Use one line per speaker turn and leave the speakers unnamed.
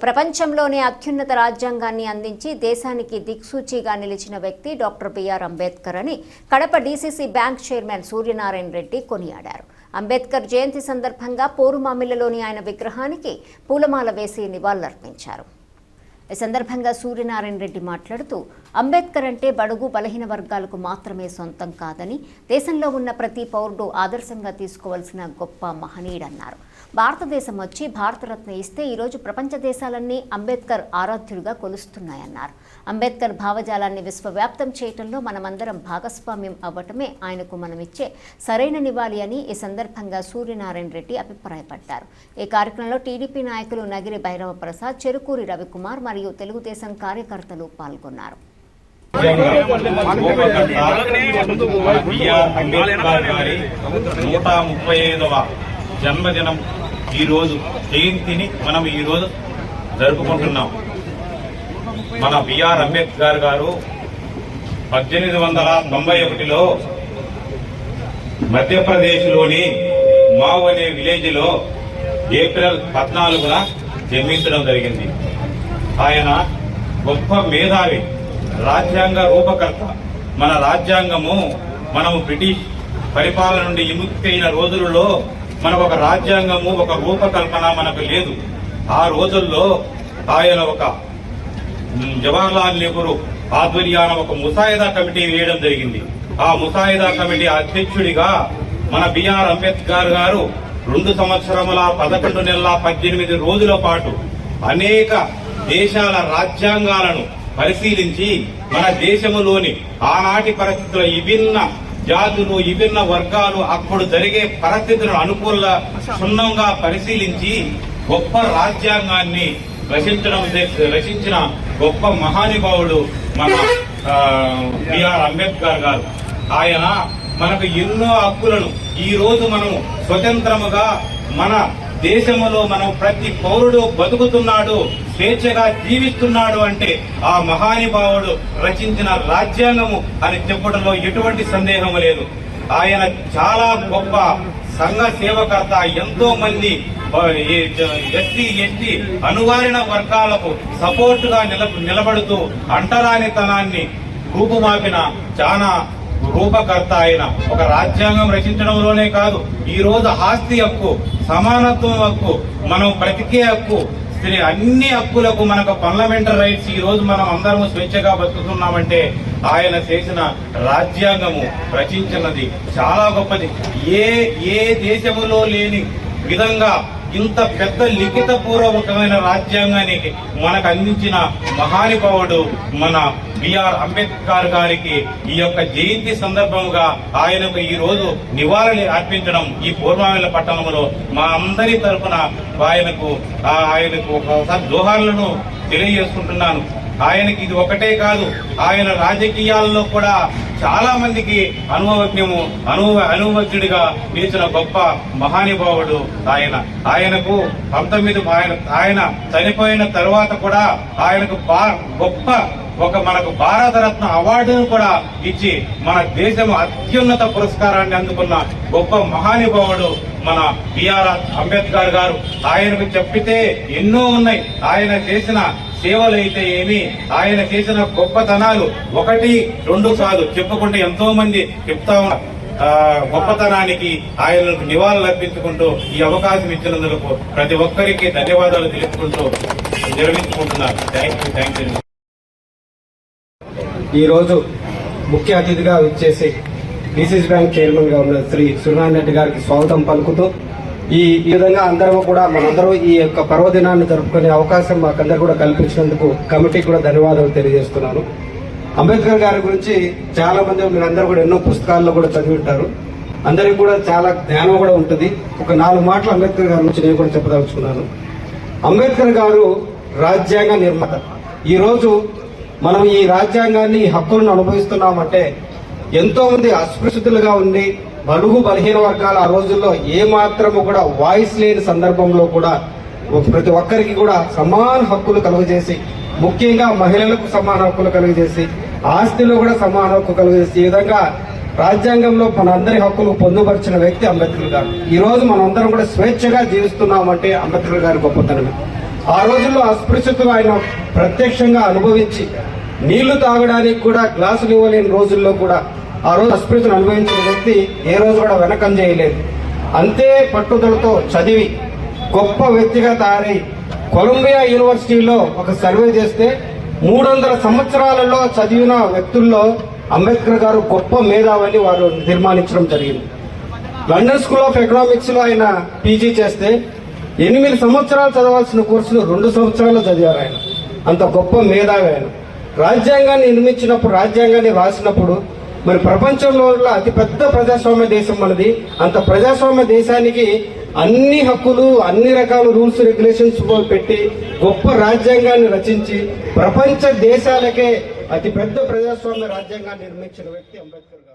ప్రపంచంలోనే అత్యున్నత రాజ్యాంగాన్ని అందించి దేశానికి దిక్సూచిగా నిలిచిన వ్యక్తి డాక్టర్ బిఆర్ అంబేద్కర్ అని Kadapa DCC bank chairman Suryanarayana Reddy కొనియాడారు. అంబేద్కర్ జయంతి సందర్భంగా పోరుమామిళ్లలోని ఆయన విగ్రహానికి పూలమాల వేసి నివాళులర్పించారు. ఈ సందర్భంగా సూర్యనారాయణ రెడ్డి మాట్లాడుతూ అంబేద్కర్ అంటే బడుగు బలహీన వర్గాలకు మాత్రమే సొంతం కాదని, దేశంలో ఉన్న ప్రతి పౌరుడు ఆదర్శంగా తీసుకోవాల్సిన గొప్ప మహనీయుడన్నారు. భారతదేశం వచ్చి భారతరత్న ఇస్తే ఈరోజు ప్రపంచ దేశాలన్నీ అంబేద్కర్ ఆరాధ్యుడిగా కొలుస్తున్నాయన్నారు. అంబేద్కర్ భావజాలాన్ని విశ్వవ్యాప్తం చేయడంలో మనమందరం భాగస్వామ్యం అవ్వటమే ఆయనకు మనమిచ్చే సరైన నివాళి అని ఈ సందర్భంగా సూర్యనారాయణ రెడ్డి అభిప్రాయపడ్డారు. ఈ కార్యక్రమంలో టీడీపీ నాయకులు నగిరి భైరవ ప్రసాద్, చెరుకూరి రవికుమార్ మరియు తెలుగుదేశం కార్యకర్తలు పాల్గొన్నారు.
జన్మదినం ఈరోజు జయంతిని మనం ఈరోజు జరుపుకుంటున్నాం. మన బిఆర్ అంబేద్కర్ గారు 1891లో మధ్యప్రదేశ్లోని మావ్ అనే విలేజ్ లో ఏప్రిల్ 14న జన్మించడం జరిగింది. ఆయన గొప్ప మేధావి, రాజ్యాంగ రూపకర్త. మన రాజ్యాంగము మనము బ్రిటిష్ పరిపాలన నుండి విముక్తి అయిన రోజులలో మనకు ఒక రాజ్యాంగము, ఒక రూపకల్పన మనకు లేదు. ఆ రోజుల్లో ఆయన ఒక జవహర్లాల్ నెహ్రూ ఆధ్వర్యాన ఒక ముసాయిదా కమిటీ వేయడం జరిగింది. ఆ ముసాయిదా కమిటీ అధ్యక్షుడిగా మన బిఆర్ అంబేద్కర్ గారు 2 సంవత్సరముల 11 నెలల 18 రోజుల పాటు అనేక దేశాల రాజ్యాంగాలను పరిశీలించి మన దేశంలోని ఆనాటి పరిస్థితుల విభిన్న జాతులు, విభిన్న వర్గాలు అప్పుడు జరిగే పరిస్థితులను అనుకూల క్షుణ్ణంగా పరిశీలించి గొప్ప రాజ్యాంగాన్ని రచించిన గొప్ప మహానుభావుడు మన బిఆర్ అంబేద్కర్ గారు. ఆయన మనకు ఎన్నో హక్కులను ఈ రోజు మనము స్వతంత్రముగా మన దేశంలో మనం ప్రతి పౌరుడు బతుకుతున్నాడు, స్వేచ్ఛగా జీవిస్తున్నాడు అంటే ఆ మహానుభావుడు రచించిన రాజ్యాంగము అని చెప్పడంలో ఎటువంటి సందేహం లేదు. ఆయన చాలా గొప్ప సంఘ సేవకర్త. ఎంతో మంది ఎస్సీ ఎస్టీ అణగారిన వర్గాలకు సపోర్టుగా నిలబడుతూ అంటరానితనాన్ని రూపుమాపిన చాలా రూపకర్త. ఆయన ఒక రాజ్యాంగం రచించడంలోనే కాదు, ఈ రోజు ఆస్తి హక్కు, సమానత్వం హక్కు, మనం బ్రతికే హక్కు, అన్ని హక్కులకు మనకు పార్లమెంటరీ రైట్స్ ఈ రోజు మనం అందరము స్వేచ్ఛగా బతుకుతున్నామంటే ఆయన చేసిన రాజ్యాంగము రచించినది చాలా గొప్పది. ఏ దేశములో లేని విధంగా ఇంత పెద్ద లిఖిత పూర్వకమైన రాజ్యాంగానికి మనకు అందించిన మహానుభావుడు మన బిఆర్ అంబేద్కర్ గారికి ఈ యొక్క జయంతి సందర్భంగా ఆయనకు ఈ రోజు నివాళులు అర్పించడం ఈ పూర్వమిల్ల పట్టణంలో మా అందరి తరఫున ఆయనకు ఒకసారి జోహార్లను తెలియజేసుకుంటున్నాను. ఆయనకి ఇది ఒకటే కాదు, ఆయన రాజకీయాల్లో కూడా చాలా మందికి అనుభవజ్ఞుడిగా నిలిచిన గొప్ప మహానుభావుడు ఆయనకు 19 ఆయన చనిపోయిన తర్వాత కూడా ఆయనకు గొప్ప మనకు భారతరత్న అవార్డును కూడా ఇచ్చి మన దేశం అత్యున్నత పురస్కారాన్ని అందుకున్న గొప్ప మహానుభావుడు మన బిఆర్ అంబేద్కర్ గారు. ఆయనకు చెప్పితే ఎన్నో ఉన్నాయి. ఆయన చేసిన సేవలైతే ఏమి, ఆయన చేసిన గొప్పతనాలు 1, 2 కాదు, చెప్పుకుంటే ఎంతో మంది చెప్తా ఉన్నారు. గొప్పతనానికి ఆయనకు నివాళులు అర్పించుకుంటూ ఈ అవకాశం ఇచ్చినందుకు ప్రతి ఒక్కరికి ధన్యవాదాలు తెలుపుకుంటూ నిర్వహించుకుంటున్నారు. Thank you.
ఈరోజు ముఖ్య అతిథిగా విచ్చేసి డీసీసీ బ్యాంక్ చైర్మన్ గా ఉన్న శ్రీ సూర్యనారాయణ రెడ్డి గారికి స్వాగతం పలుకుతూ ఈ విధంగా మనందరూ ఈ యొక్క పర్వదినాన్ని జరుపుకునే అవకాశం మాకందరూ కూడా కల్పించినందుకు కమిటీకి కూడా ధన్యవాదాలు తెలియజేస్తున్నాను. అంబేద్కర్ గారి గురించి చాలా మంది మీరందరూ కూడా ఎన్నో పుస్తకాల్లో కూడా చదివి ఉంటారు. అందరికి కూడా చాలా జ్ఞానం కూడా ఉంటుంది. ఒక 4 మాటలు అంబేద్కర్ గారి గురించి నేను కూడా చెప్పదలుచుకున్నాను. అంబేద్కర్ గారు రాజ్యాంగ నిర్మాత. ఈ రోజు మనం ఈ రాజ్యాంగాన్ని, హక్కులను అనుభవిస్తున్నామంటే ఎంతో మంది అస్పృశ్యతలుగా ఉండి బడుగు బలహీన వర్గాలు ఆ రోజుల్లో ఏమాత్రము కూడా వాయిస్ లేని సందర్భంలో కూడా ప్రతి ఒక్కరికి కూడా సమాన హక్కులు కలుగజేసి, ముఖ్యంగా మహిళలకు సమాన హక్కులు కలుగజేసి, ఆస్తిలో కూడా సమాన హక్కు కలుగజేసి, ఈ విధంగా రాజ్యాంగంలో మనందరి హక్కులు పొందుపరిచిన వ్యక్తి అంబేద్కర్ గారు. ఈ రోజు మనందరం కూడా స్వేచ్ఛగా జీవిస్తున్నామంటే అంబేద్కర్ గారి గొప్పతనమే. ఆ రోజుల్లో అస్పృశ్యతను ఆయన ప్రత్యక్షంగా అనుభవించి నీళ్లు తాగడానికి కూడా గ్లాసులు ఇవ్వలేని రోజుల్లో కూడా ఆ రోజు అస్పృశ్యతను అనుభవించిన వ్యక్తి ఏ రోజు కూడా వెనకం చేయలేదు. అంతే పట్టుదలతో చదివి గొప్ప వ్యక్తిగా తయారై కొలంబియా యూనివర్సిటీలో ఒక సర్వే చేస్తే 300 సంవత్సరాలలో చదివిన వ్యక్తుల్లో అంబేద్కర్ గారు గొప్ప మేధావని వారు తీర్మానించడం జరిగింది. లండన్ స్కూల్ ఆఫ్ ఎకనామిక్స్ లో ఆయన పీజీ చేస్తే 8 సంవత్సరాలు చదవాల్సిన కోర్సును 2 సంవత్సరాలు చదివారు ఆయన. అంత గొప్ప మేధావి ఆయన. రాజ్యాంగాన్ని నిర్మించినప్పుడు, రాజ్యాంగాన్ని రాసినప్పుడు మరి ప్రపంచంలో అతి పెద్ద ప్రజాస్వామ్య దేశం మనది. అంత ప్రజాస్వామ్య దేశానికి అన్ని హక్కులు, అన్ని రకాల రూల్స్ రెగ్యులేషన్స్ పెట్టి గొప్ప రాజ్యాంగాన్ని రచించి ప్రపంచ దేశాలకే అతి పెద్ద ప్రజాస్వామ్య రాజ్యాంగాన్ని నిర్మించిన వ్యక్తి అంబేద్కర్ గారు.